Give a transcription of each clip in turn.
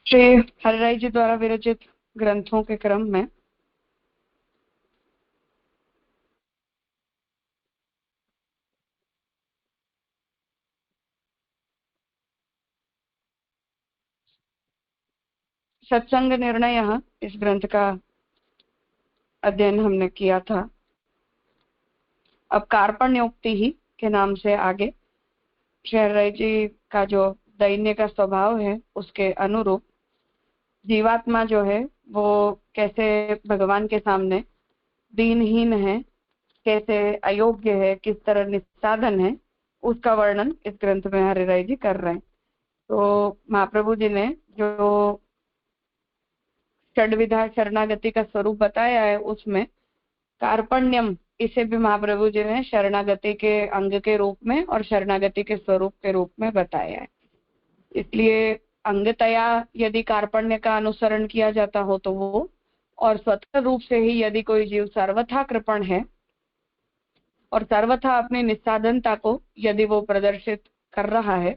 श्री हरिराय जी द्वारा विरचित ग्रंथों के क्रम में सत्संग निर्णय इस ग्रंथ का अध्ययन हमने किया था। अब कार्पण्योक्ति ही के नाम से आगे श्री हरिराय जी का जो दैन्य का स्वभाव है उसके अनुरूप जीवात्मा जो है वो कैसे भगवान के सामने दीनहीन है, कैसे अयोग्य है, किस तरह निस्साधन है, उसका वर्णन इस ग्रंथ में हरिराय जी कर रहे हैं। तो महाप्रभु जी ने जो षड्विधा शरणागति का स्वरूप बताया है उसमें कार्पण्यम इसे भी महाप्रभु जी ने शरणागति के अंग के रूप में और शरणागति के स्वरूप के रूप में बताया है। इसलिए अंगतया यदि कार्पण्य का अनुसरण किया जाता हो तो वो, और स्वतंत्र रूप से ही यदि कोई जीव सर्वथा कृपण है और सर्वथा अपनी निस्साधनता को यदि वो प्रदर्शित कर रहा है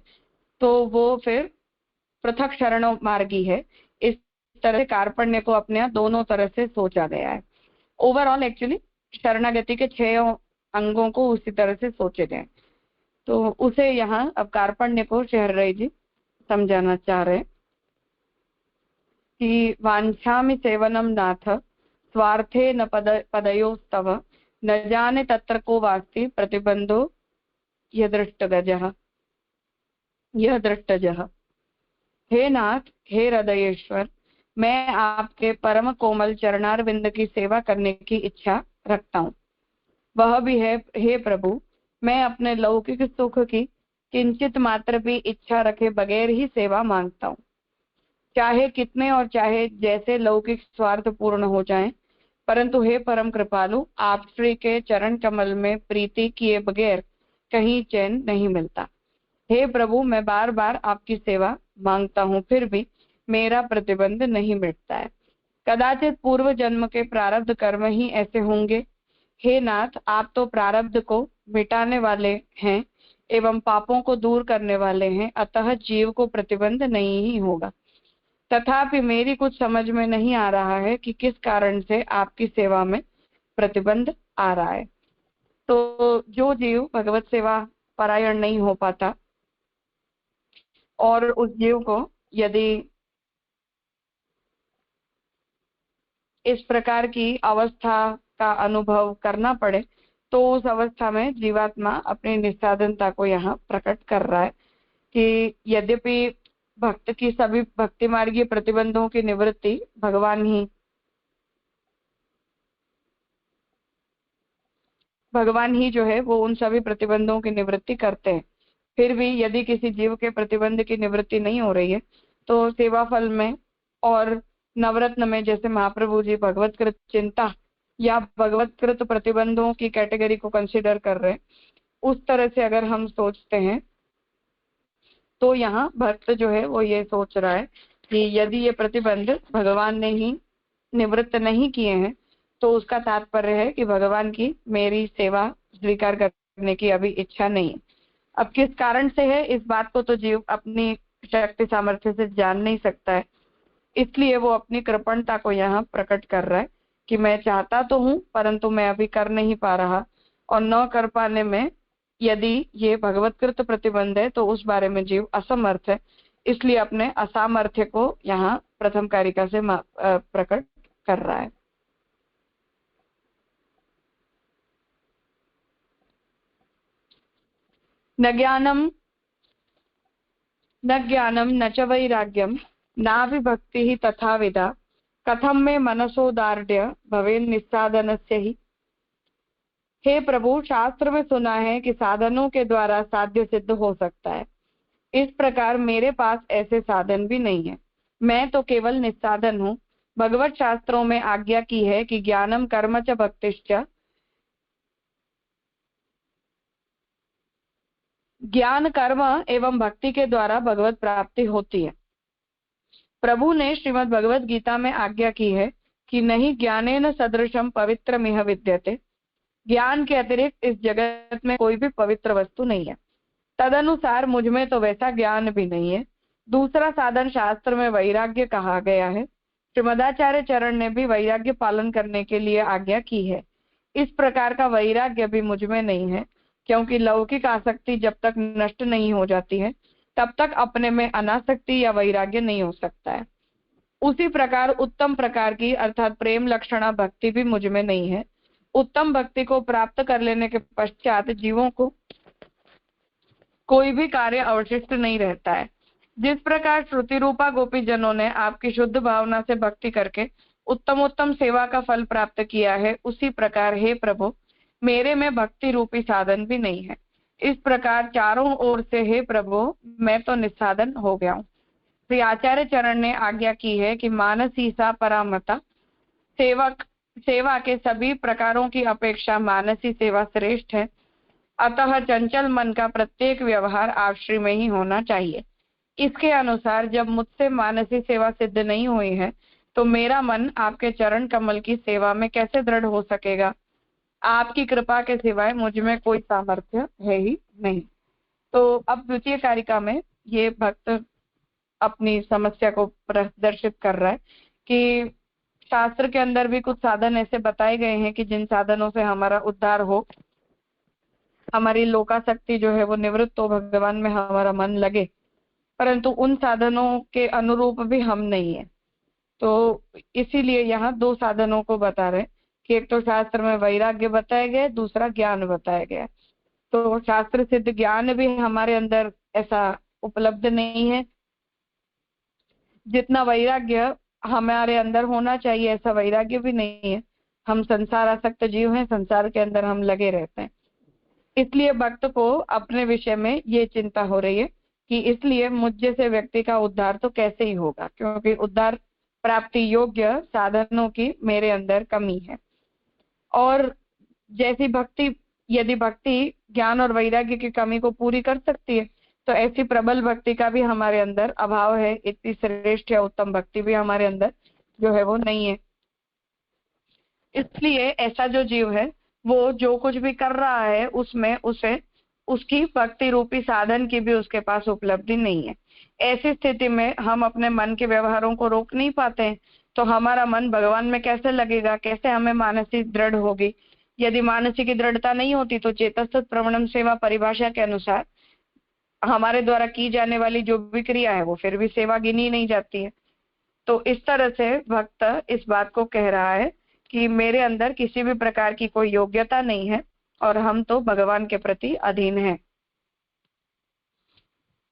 तो वो फिर पृथक शरण मार्गी है। इस तरह से कार्पण्य को अपने दोनों तरह से सोचा गया है। ओवरऑल एक्चुअली शरणागति के 6 अंगों को उसी तरह से सोचे गए। तो उसे यहाँ अब कार्पण्य को श्री हरिराय जी समझाना चाह रहे कि वांछामि सेवनम नाथ स्वार्थे न पदयोस्तव न जाने तत्र को वास्ति प्रतिबंधो यह दृष्टजः। हे नाथ, हे हृदयेश्वर, मैं आपके परम कोमल चरणारविंद की सेवा करने की इच्छा रखता हूँ। वह भी है, हे प्रभु, मैं अपने लौकिक सुख की किंचित मात्र भी इच्छा रखे बगैर ही सेवा मांगता हूँ। चाहे कितने और चाहे जैसे लौकिक स्वार्थ पूर्ण हो जाएं, परंतु हे परम कृपालु, आप श्री के चरण कमल में प्रीति किए बगैर कहीं चैन नहीं मिलता। हे प्रभु, मैं बार बार आपकी सेवा मांगता हूँ, फिर भी मेरा प्रतिबंध नहीं मिटता है। कदाचित पूर्व जन्म के प्रारब्ध कर्म ही ऐसे होंगे। हे नाथ, आप तो प्रारब्ध को मिटाने वाले हैं एवं पापों को दूर करने वाले हैं, अतः जीव को प्रतिबंध नहीं ही होगा। तथापि मेरी कुछ समझ में नहीं आ रहा है कि किस कारण से आपकी सेवा में प्रतिबंध आ रहा है। तो जो जीव भगवत सेवा परायण नहीं हो पाता और उस जीव को यदि इस प्रकार की अवस्था का अनुभव करना पड़े तो उस अवस्था में जीवात्मा अपनी निस्साधनता को यहाँ प्रकट कर रहा है कि यद्यपि भक्त की सभी भक्ति मार्गीय प्रतिबंधों की निवृत्ति भगवान ही जो है वो उन सभी प्रतिबंधों की निवृत्ति करते हैं। फिर भी यदि किसी जीव के प्रतिबंध की निवृत्ति नहीं हो रही है तो सेवा फल में और नवरत्न में जैसे महाप्रभु जी भगवतकृत चिंता या भगवतकृत प्रतिबंधों की कैटेगरी को कंसिडर कर रहे हैं, उस तरह से अगर हम सोचते हैं तो यहाँ भक्त जो है वो ये सोच रहा है कि यदि ये प्रतिबंध भगवान ने ही निवृत्त नहीं किए हैं तो उसका तात्पर्य है कि भगवान की मेरी सेवा स्वीकार करने की अभी इच्छा नहीं है। अब किस कारण से है इस बात को तो जीव अपनी शक्ति सामर्थ्य से जान नहीं सकता है, इसलिए वो अपनी कृपणता को यहाँ प्रकट कर रहा है कि मैं चाहता तो हूँ परंतु मैं अभी कर नहीं पा रहा, और न कर पाने में यदि ये भगवतकृत प्रतिबंध है तो उस बारे में जीव असमर्थ है, इसलिए अपने असामर्थ्य को यहाँ प्रथम कारिका से प्रकट कर रहा है। न ज्ञानम न च वैराग्यम नाभिभक्ति ही तथा विधा कथम में मनसोदार्ढ्य भवेन निस्साधनस्य ही। हे प्रभु, शास्त्र में सुना है कि साधनों के द्वारा साध्य सिद्ध हो सकता है, इस प्रकार मेरे पास ऐसे साधन भी नहीं है, मैं तो केवल निस्साधन हूँ। भगवत शास्त्रों में आज्ञा की है कि ज्ञानम कर्म च भक्तिश्च, ज्ञान कर्म एवं भक्ति के द्वारा भगवत प्राप्ति होती है। प्रभु ने श्रीमद् भगवत गीता में आज्ञा की है कि नहीं ज्ञानेन सदृशम पवित्रमिह विद्यते, ज्ञान के अतिरिक्त इस जगत में कोई भी पवित्र वस्तु नहीं है। तदनुसार मुझ में तो वैसा ज्ञान भी नहीं है दूसरा साधन शास्त्र में वैराग्य कहा गया है। श्रीमदाचार्य चरण ने भी वैराग्य पालन करने के लिए आज्ञा की है। इस प्रकार का वैराग्य भी मुझ में नहीं है, क्योंकि लौकिक आसक्ति जब तक नष्ट नहीं हो जाती है तब तक अपने में अनासक्ति या वैराग्य नहीं हो सकता है। उसी प्रकार उत्तम प्रकार की अर्थात प्रेम लक्षणा भक्ति भी मुझ में नहीं है। उत्तम भक्ति को प्राप्त कर लेने के पश्चात जीवों को कोई भी कार्य अवशिष्ट नहीं रहता है। जिस प्रकार श्रुति रूपा गोपी जनों ने आपकी शुद्ध भावना से भक्ति करके उत्तम सेवा का फल प्राप्त किया है, उसी प्रकार हे प्रभु मेरे में भक्ति रूपी साधन भी नहीं है। इस प्रकार चारों ओर से हे प्रभु मैं तो निस्साधन हो गया हूँ। श्री आचार्य चरण ने आज्ञा की है कि मानसी सा परामता, सेवा के सभी प्रकारों की अपेक्षा मानसी सेवा श्रेष्ठ है। अतः चंचल मन का प्रत्येक व्यवहार आप श्री में ही होना चाहिए। इसके अनुसार जब मुझसे मानसी सेवा सिद्ध नहीं हुई है तो मेरा मन आपके चरण कमल की सेवा में कैसे दृढ़ हो सकेगा। आपकी कृपा के सिवाय मुझ में कोई सामर्थ्य है ही नहीं। तो अब द्वितीय कारिका में ये भक्त अपनी समस्या को प्रदर्शित कर रहा है कि शास्त्र के अंदर भी कुछ साधन ऐसे बताए गए हैं कि जिन साधनों से हमारा उद्धार हो, हमारी लोकासक्ति जो है वो निवृत्त हो, भगवान में हमारा मन लगे, परंतु उन साधनों के अनुरूप भी हम नहीं है। तो इसीलिए यहाँ दो साधनों को बता रहे कि एक तो शास्त्र में वैराग्य बताया गया, दूसरा ज्ञान बताया गया। तो शास्त्र सिद्ध ज्ञान भी हमारे अंदर ऐसा उपलब्ध नहीं है। जितना वैराग्य हमारे अंदर होना चाहिए ऐसा वैराग्य भी नहीं है। हम संसार आसक्त जीव हैं, संसार के अंदर हम लगे रहते हैं। इसलिए भक्त को अपने विषय में ये चिंता हो रही है कि इसलिए मुझ जैसे व्यक्ति का उद्धार तो कैसे ही होगा, क्योंकि उद्धार प्राप्ति योग्य साधनों की मेरे अंदर कमी है। और जैसी भक्ति, यदि भक्ति ज्ञान और वैराग्य की कमी को पूरी कर सकती है तो ऐसी प्रबल भक्ति का भी हमारे अंदर अभाव है। इतनी श्रेष्ठ या उत्तम भक्ति भी हमारे अंदर जो है वो नहीं है। इसलिए ऐसा जो जीव है वो जो कुछ भी कर रहा है उसमें उसे उसकी भक्ति रूपी साधन की भी उसके पास उपलब्धि नहीं है। ऐसी स्थिति में हम अपने मन के व्यवहारों को रोक नहीं पाते हैं, तो हमारा मन भगवान में कैसे लगेगा, कैसे हमें मानसिक दृढ़ होगी। यदि मानसिक की दृढ़ता नहीं होती तो चेतस्तत प्रवणम सेवा परिभाषा के अनुसार हमारे द्वारा की जाने वाली जो भी क्रिया है वो फिर भी सेवा गिनी नहीं जाती है। तो इस तरह से भक्त इस बात को कह रहा है कि मेरे अंदर किसी भी प्रकार की कोई योग्यता नहीं है और हम तो भगवान के प्रति अधीन हैं।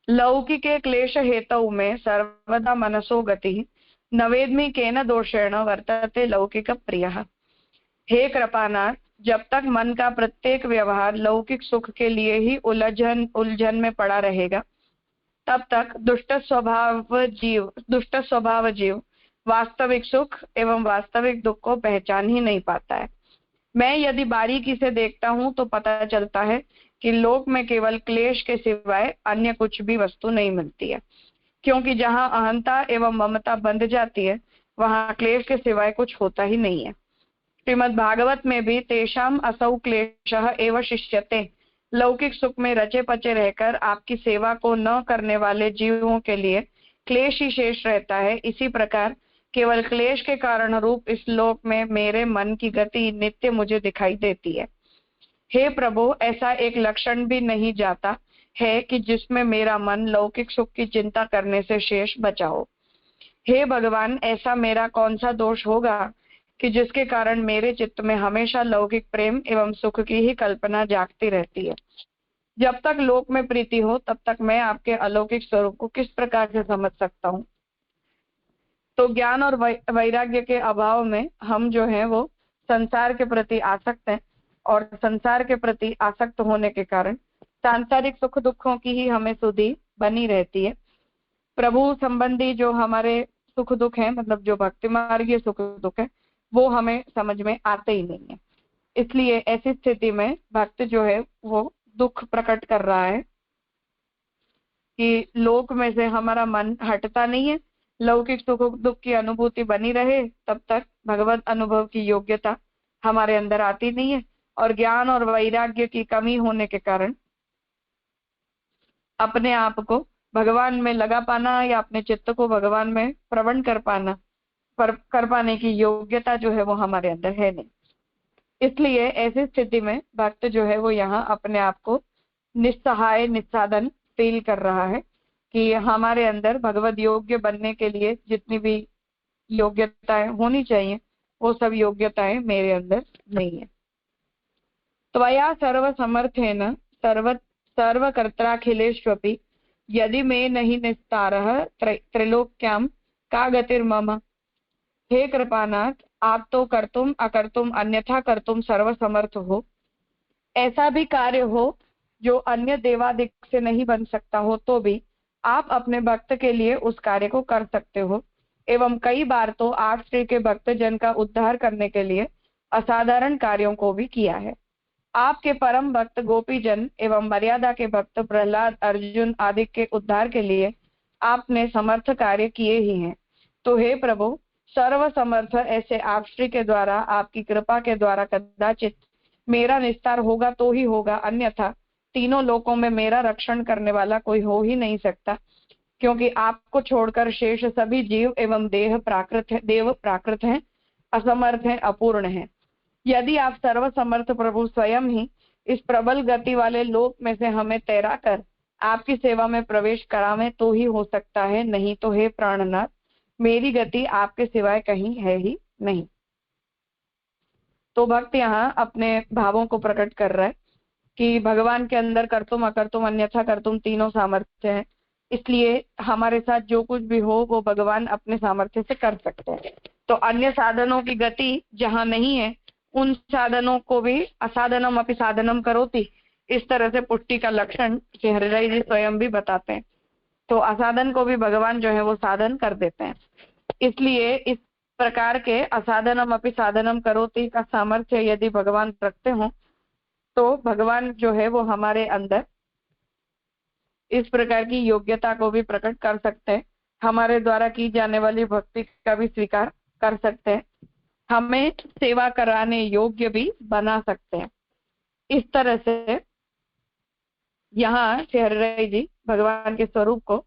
लौकिक क्लेश हेतु में सर्वदा मनसो गति नवेद्मि केन दोषेण वर्तते लौकिक प्रियः। हे कृपानाथ, जब तक मन का प्रत्येक व्यवहार लौकिक सुख के लिए ही उलझन में पड़ा रहेगा तब तक दुष्ट स्वभाव जीव वास्तविक सुख एवं वास्तविक दुख को पहचान ही नहीं पाता है। मैं यदि बारीकी से देखता हूं तो पता चलता है कि लोक में केवल क्लेश के सिवाय अन्य कुछ भी वस्तु नहीं मिलती है, क्योंकि जहां अहंता एवं ममता बंध जाती है वहां क्लेश के सिवाय कुछ होता ही नहीं है। श्रीमद् भागवत में भी तेषाम असौ क्लेशः एव शिष्यते, लौकिक सुख में रचे पचे रहकर आपकी सेवा को न करने वाले जीवों के लिए क्लेश ही शेष रहता है। इसी प्रकार केवल क्लेश के कारण रूप इस लोक में मेरे मन की गति नित्य मुझे दिखाई देती है। हे प्रभु, ऐसा एक लक्षण भी नहीं जाता है कि जिसमें मेरा मन लौकिक सुख की चिंता करने से शेष बचा हो। हे भगवान, ऐसा मेरा कौन सा दोष होगा कि जिसके कारण मेरे चित्त में हमेशा लौकिक प्रेम एवं सुख की ही कल्पना जागती रहती है। जब तक लोक में प्रीति हो तब तक मैं आपके अलौकिक स्वरूप को किस प्रकार से समझ सकता हूँ। तो ज्ञान और वैराग्य के अभाव में हम जो है वो संसार के प्रति आसक्त हैं, और संसार के प्रति आसक्त होने के कारण सांसारिक सुख दुखों की ही हमें सुधि बनी रहती है। प्रभु संबंधी जो हमारे सुख दुख है, मतलब जो भक्ति मार्गीय सुख दुख है, वो हमें समझ में आते ही नहीं है। इसलिए ऐसी स्थिति में भक्त जो है वो दुख प्रकट कर रहा है कि लोक में से हमारा मन हटता नहीं है, लौकिक सुख दुख की अनुभूति बनी रहे तब तक भगवत अनुभव की योग्यता हमारे अंदर आती नहीं है, और ज्ञान और वैराग्य की कमी होने के कारण अपने आप को भगवान में लगा पाना या अपने चित्त को भगवान में प्रवण कर पाना, कर पाने की योग्यता जो है वो हमारे अंदर है नहीं। इसलिए ऐसी स्थिति में भक्त जो है वो यहाँ अपने आप को निस्सहाय निस्साधन फील कर रहा है कि हमारे अंदर भगवद योग्य बनने के लिए जितनी भी योग्यताएं होनी चाहिए वो सब योग्यताएं मेरे अंदर नहीं है। त्वया सर्व समर्थेन सर्व सर्वकर्त्राखिलेष्वपि यदि मे नहीं निस्तारः त्रिलोक्याम का गतिर्मम। हे कृपानाथ, आप तो कर्तुम अकर्तुम अन्यथा कर्तुम सर्वसमर्थ हो। ऐसा भी कार्य हो जो अन्य देवादिक से नहीं बन सकता हो तो भी आप अपने भक्त के लिए उस कार्य को कर सकते हो। एवं कई बार तो आप श्री के भक्त जन का उद्धार करने के लिए असाधारण कार्यों को भी किया है। आपके परम भक्त गोपी जन एवं मर्यादा के भक्त प्रहलाद अर्जुन आदि के उद्धार के लिए आपने समर्थ कार्य किए ही हैं। तो हे प्रभु, सर्व समर्थ ऐसे आप श्री के द्वारा, आपकी कृपा के द्वारा कदाचित मेरा निस्तार होगा तो ही होगा, अन्यथा तीनों लोकों में मेरा रक्षण करने वाला कोई हो ही नहीं सकता, क्योंकि आपको छोड़कर शेष सभी जीव एवं देव प्राकृत हैं, असमर्थ हैं, अपूर्ण हैं। यदि आप सर्व समर्थ प्रभु स्वयं ही इस प्रबल गति वाले लोक में से हमें तैरा कर आपकी सेवा में प्रवेश करावें तो ही हो सकता है, नहीं तो हे प्राणनाथ, मेरी गति आपके सिवाय कहीं है ही नहीं। तो भक्त यहाँ अपने भावों को प्रकट कर रहा है कि भगवान के अंदर कर्तुम अकर्तुम अन्यथा कर्तुम तीनों सामर्थ्य है, इसलिए हमारे साथ जो कुछ भी हो वो भगवान अपने सामर्थ्य से कर सकते हैं। तो अन्य साधनों की गति जहाँ नहीं है उन साधनों को भी असाधनम अपि साधनम करोति, इस तरह से पुष्टि का लक्षण श्री हरिराय जी स्वयं भी बताते हैं। तो असाधन को भी भगवान जो है वो साधन कर देते हैं। इसलिए इस प्रकार के असाधनम अपि साधनम करोति का सामर्थ्य यदि भगवान रखते हो तो भगवान जो है वो हमारे अंदर इस प्रकार की योग्यता को भी प्रकट कर सकते हैं, हमारे द्वारा की जाने वाली भक्ति का भी स्वीकार कर सकते हैं, हमें सेवा कराने योग्य भी बना सकते हैं। इस तरह से यहाँ श्री हरिराय जी भगवान के स्वरूप को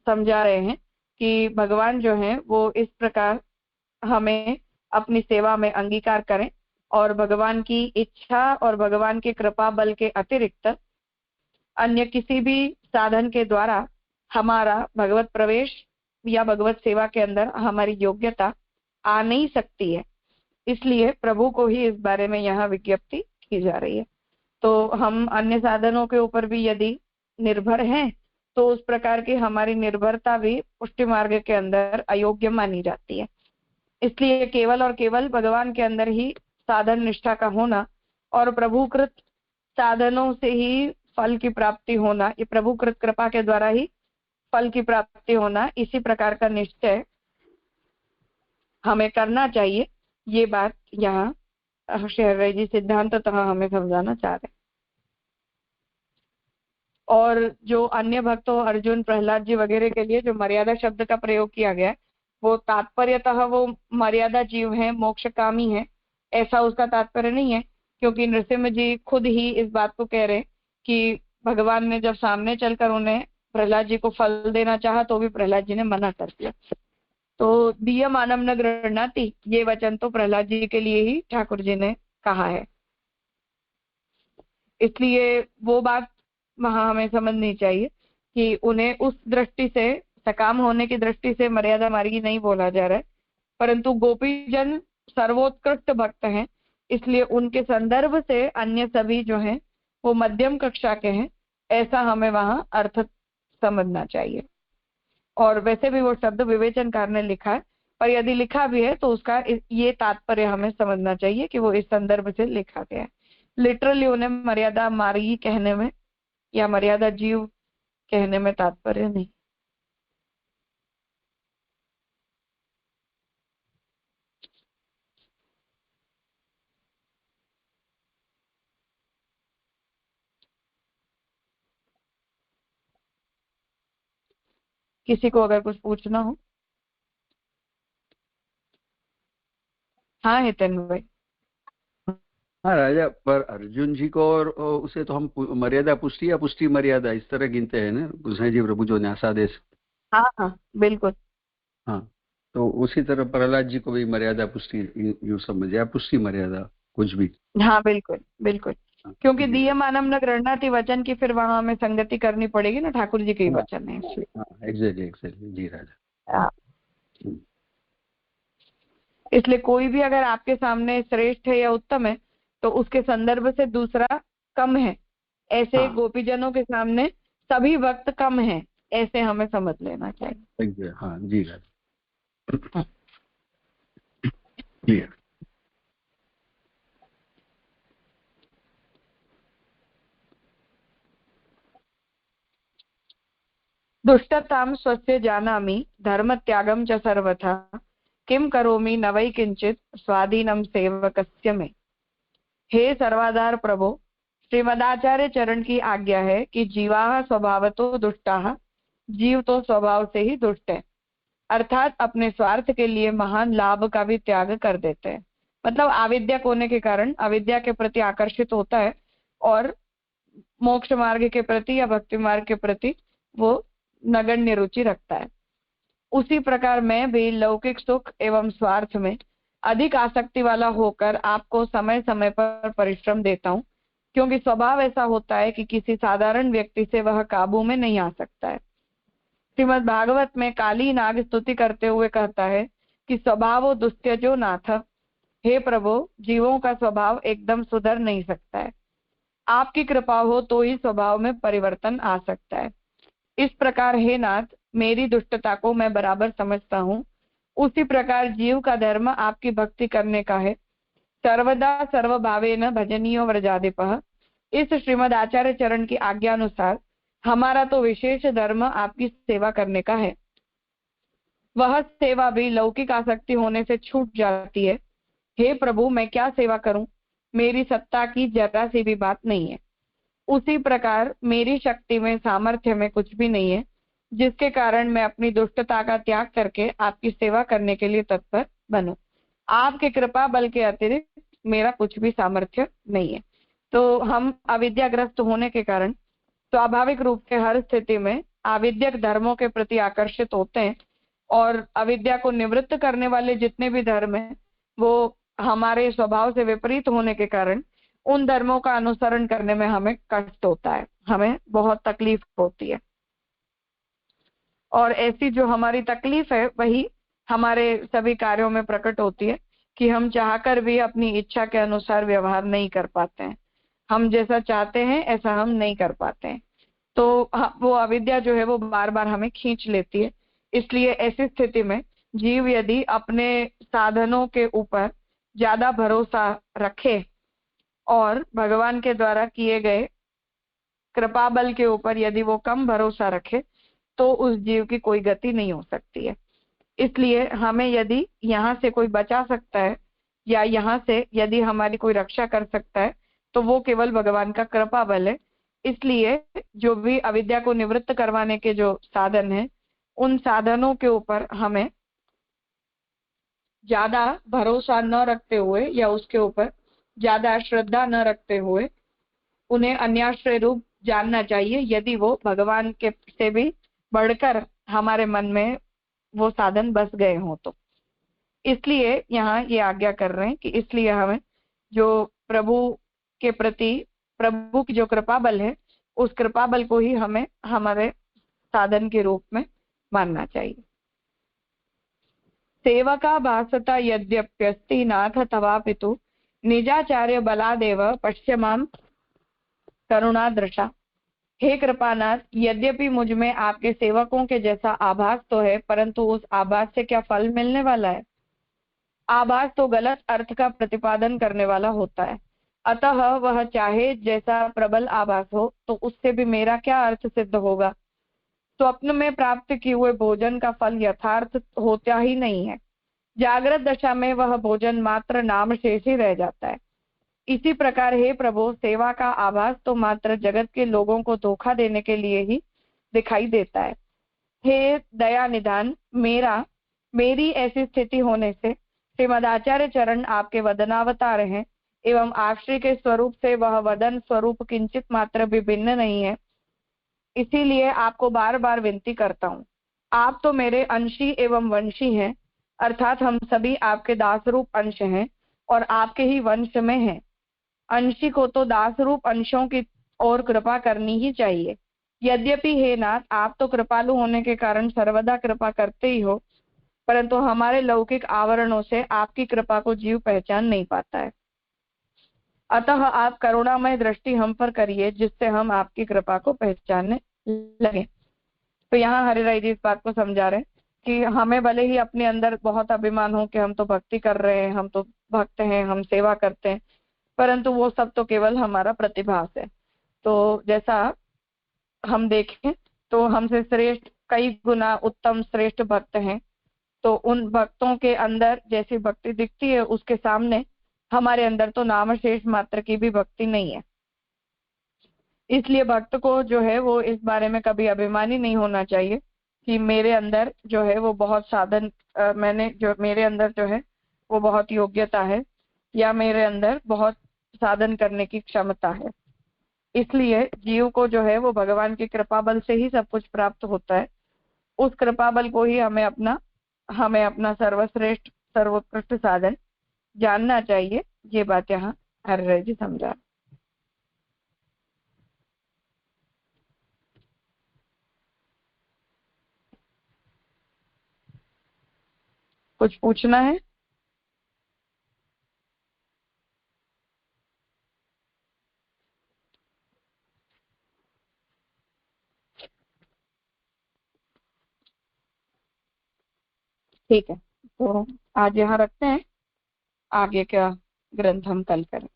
समझा रहे हैं कि भगवान जो है वो इस प्रकार हमें अपनी सेवा में अंगीकार करें और भगवान की इच्छा और भगवान के कृपा बल के अतिरिक्त अन्य किसी भी साधन के द्वारा हमारा भगवत प्रवेश या भगवत सेवा के अंदर हमारी योग्यता आ नहीं सकती है। इसलिए प्रभु को ही इस बारे में यहाँ विज्ञप्ति की जा रही है। तो हम अन्य साधनों के ऊपर भी यदि निर्भर हैं तो उस प्रकार की हमारी निर्भरता भी पुष्टि मार्ग के अंदर अयोग्य मानी जाती है। इसलिए केवल और केवल भगवान के अंदर ही साधन निष्ठा का होना और प्रभुकृत साधनों से ही फल की प्राप्ति होना, ये प्रभुकृत कृपा के द्वारा ही फल की प्राप्ति होना, इसी प्रकार का निश्चय हमें करना चाहिए। ये बात यहाँ श्री हरिराय जी सिद्धांततः हमें समझाना चाह रहे हैं। और जो अन्य भक्तों अर्जुन प्रहलाद जी वगैरह के लिए जो मर्यादा शब्द का प्रयोग किया गया है वो तात्पर्यतः वो मर्यादा जीव है, मोक्षकामी है, ऐसा उसका तात्पर्य नहीं है, क्योंकि नृसिंह जी खुद ही इस बात को कह रहे हैं कि भगवान ने जब सामने चलकर उन्हें प्रहलाद जी को फल देना चाहा तो भी प्रहलाद जी ने मना कर दिया। तो दिय मानव न गृह्णाति, ये वचन तो प्रहलाद जी के लिए ही ठाकुर जी ने कहा है। इसलिए वो बात वहां हमें समझनी चाहिए कि उन्हें उस दृष्टि से, सकाम होने की दृष्टि से मर्यादा मार्गी नहीं बोला जा रहा है, परंतु गोपीजन सर्वोत्कृष्ट भक्त हैं, इसलिए उनके संदर्भ से अन्य सभी जो हैं वो मध्यम कक्षा के हैं, ऐसा हमें वहां अर्थ समझना चाहिए। और वैसे भी वो शब्द विवेचनकार ने लिखा है, पर यदि लिखा भी है तो उसका ये तात्पर्य हमें समझना चाहिए कि वो इस संदर्भ से लिखा गया है। लिटरली उन्हें मर्यादा मार्गी कहने में या मर्यादा जीव कहने में तात्पर्य नहीं। किसी को अगर कुछ पूछना हो। हाँ हितेन भाई। हाँ राजा, पर अर्जुन जी को और उसे तो हम मर्यादा पुष्टि या पुष्टि मर्यादा इस तरह गिनते हैं ना कृष्ण जी प्रभु जो न्यासादेश। हाँ हाँ बिल्कुल। हाँ, तो उसी तरह प्रहलाद जी को भी मर्यादा पुष्टि यूं समझ, या पुष्टि मर्यादा कुछ भी। हाँ बिल्कुल बिल्कुल। हाँ, क्योंकि जी दीयमानम न गृह्णाति वचन की फिर वहां हमें संगति करनी पड़ेगी ना, ठाकुर जी के ही हाँ वचन है इसलिए। हाँ, एग्जैक्टली एग्जैक्टली जी राजा। हाँ, हम्म, इसलिए कोई भी अगर आपके सामने श्रेष्ठ है या उत्तम है तो उसके संदर्भ से दूसरा कम है, ऐसे हाँ गोपीजनों के सामने सभी वक्त कम है, ऐसे हमें समझ लेना चाहिए। हाँ जी राजा। हाँ। क्लियर। दुष्टतां स्वस्य जानामि धर्मत्यागं च सर्वथा किं करोमि न वै किंचित स्वाधीनं सेवकस्य मे। हे सर्वाधार प्रभो, श्रीमदाचार्य चरण की आज्ञा है कि जीवा स्वभावतो दुष्टाः, जीव तो स्वभाव से ही दुष्ट है, अर्थात अपने स्वार्थ के लिए महान लाभ का भी त्याग कर देते हैं। मतलब आविद्यक होने के कारण अविद्या के प्रति आकर्षित होता है और मोक्ष मार्ग के प्रति या भक्ति मार्ग के प्रति वो नगण्य रुचि रखता है। उसी प्रकार मैं भी लौकिक सुख एवं स्वार्थ में अधिक आसक्ति वाला होकर आपको समय समय पर परिश्रम देता हूँ, क्योंकि स्वभाव ऐसा होता है कि किसी साधारण व्यक्ति से वह काबू में नहीं आ सकता है। श्रीमद् भागवत में काली नाग स्तुति करते हुए कहता है कि स्वभाव दुस्त्यजो नाथ, हे प्रभु, जीवों का स्वभाव एकदम सुधर नहीं सकता है, आपकी कृपा हो तो ही स्वभाव में परिवर्तन आ सकता है। इस प्रकार हे नाथ, मेरी दुष्टता को मैं बराबर समझता हूँ, उसी प्रकार जीव का धर्म आपकी भक्ति करने का है। सर्वदा सर्वभावेन भजनीयो व्रजाधिपः, इस श्रीमद आचार्य चरण की आज्ञा अनुसार हमारा तो विशेष धर्म आपकी सेवा करने का है। वह सेवा भी लौकिक आसक्ति होने से छूट जाती है। हे प्रभु, मैं क्या सेवा करूं, मेरी सत्ता की जरा सी भी बात नहीं है। उसी प्रकार मेरी शक्ति में सामर्थ्य में कुछ भी नहीं है, जिसके कारण मैं अपनी दुष्टता का त्याग करके आपकी सेवा करने के लिए तत्पर बनूं। आपके कृपा बल के अतिरिक्त मेरा कुछ भी सामर्थ्य नहीं है। तो हम अविद्याग्रस्त होने के कारण स्वाभाविक रूप से हर स्थिति में आविद्यक धर्मों के प्रति आकर्षित होते हैं, और अविद्या को निवृत्त करने वाले जितने भी धर्म हैं वो हमारे स्वभाव से विपरीत होने के कारण उन धर्मों का अनुसरण करने में हमें कष्ट होता है, हमें बहुत तकलीफ होती है। और ऐसी जो हमारी तकलीफ है वही हमारे सभी कार्यों में प्रकट होती है कि हम चाहकर भी अपनी इच्छा के अनुसार व्यवहार नहीं कर पाते हैं, हम जैसा चाहते हैं ऐसा हम नहीं कर पाते हैं। तो वो अविद्या जो है वो बार बार हमें खींच लेती है। इसलिए ऐसी स्थिति में जीव यदि अपने साधनों के ऊपर ज्यादा भरोसा रखे और भगवान के द्वारा किए गए कृपा बल के ऊपर यदि वो कम भरोसा रखे तो उस जीव की कोई गति नहीं हो सकती है। इसलिए हमें यदि यहाँ से कोई बचा सकता है या यहाँ से यदि हमारी कोई रक्षा कर सकता है तो वो केवल भगवान का कृपा बल है। इसलिए जो भी अविद्या को निवृत्त करवाने के जो साधन हैं उन साधनों के ऊपर हमें ज्यादा भरोसा न रखते हुए या उसके ऊपर ज्यादा श्रद्धा न रखते हुए उन्हें अन्याश्रय रूप जानना चाहिए, यदि वो भगवान के से भी बढ़कर हमारे मन में वो साधन बस गए हों तो। इसलिए यहाँ ये आज्ञा कर रहे हैं कि इसलिए हमें जो प्रभु के प्रति प्रभु की जो कृपा बल है उस कृपा बल को ही हमें हमारे साधन के रूप में मानना चाहिए। सेवका भासता यद्यप्यस्ति नाथ तवापितु निजाचार्य बलादेव पश्य माम करुणा दृशा। हे कृपानाथ, यद्यपि मुझ में आपके सेवकों के जैसा आभास तो है, परंतु उस आभास से क्या फल मिलने वाला है? आभास तो गलत अर्थ का प्रतिपादन करने वाला होता है, अतः वह चाहे जैसा प्रबल आभास हो तो उससे भी मेरा क्या अर्थ सिद्ध होगा। स्वप्न में प्राप्त किए हुए भोजन का फल यथार्थ होता ही नहीं है, जागृत दशा में वह भोजन मात्र नाम शेष ही रह जाता है। इसी प्रकार हे प्रभु, सेवा का आभास तो मात्र जगत के लोगों को धोखा देने के लिए ही दिखाई देता है। हे दया निधान, मेरी ऐसी स्थिति होने से श्रीमद आचार्य चरण आपके वदनावतार हैं, एवं आश्रय के स्वरूप से वह वदन स्वरूप किंचित मात्र भी भिन्न नहीं है, इसीलिए आपको बार बार विनती करता हूँ। आप तो मेरे अंशी एवं वंशी हैं, अर्थात हम सभी आपके दास रूप अंश हैं और आपके ही वंश में हैं। अंशी को तो दास रूप अंशों की ओर कृपा करनी ही चाहिए। यद्यपि हे नाथ, आप तो कृपालु होने के कारण सर्वदा कृपा करते ही हो, परंतु हमारे लौकिक आवरणों से आपकी कृपा को जीव पहचान नहीं पाता है। अतः आप करुणामय दृष्टि हम पर करिए, जिससे हम आपकी कृपा को पहचानने लगे। तो यहाँ हरिराय जी इस बात को समझा रहे हैं कि हमें भले ही अपने अंदर बहुत अभिमान हो कि हम तो भक्ति कर रहे हैं, हम तो भक्त हैं, हम सेवा करते हैं, परंतु वो सब तो केवल हमारा प्रतिभास है। तो जैसा हम देखें तो हमसे श्रेष्ठ कई गुना उत्तम श्रेष्ठ भक्त हैं, तो उन भक्तों के अंदर जैसी भक्ति दिखती है, उसके सामने हमारे अंदर तो नाम शेष मात्र की भी भक्ति नहीं है। इसलिए भक्त को जो है वो इस बारे में कभी अभिमानी नहीं होना चाहिए कि मेरे अंदर जो है वो बहुत साधन मेरे अंदर जो है वो बहुत योग्यता है या मेरे अंदर बहुत साधन करने की क्षमता है। इसलिए जीव को जो है वो भगवान की कृपा बल से ही सब कुछ प्राप्त होता है। उस कृपा बल को ही हमें अपना सर्वश्रेष्ठ सर्वोत्कृष्ट साधन जानना चाहिए। ये बात यहाँ हरिराय जी समझा। कुछ पूछना है? ठीक है, तो आज यहाँ रखते हैं, आगे का ग्रंथ हम कल करें।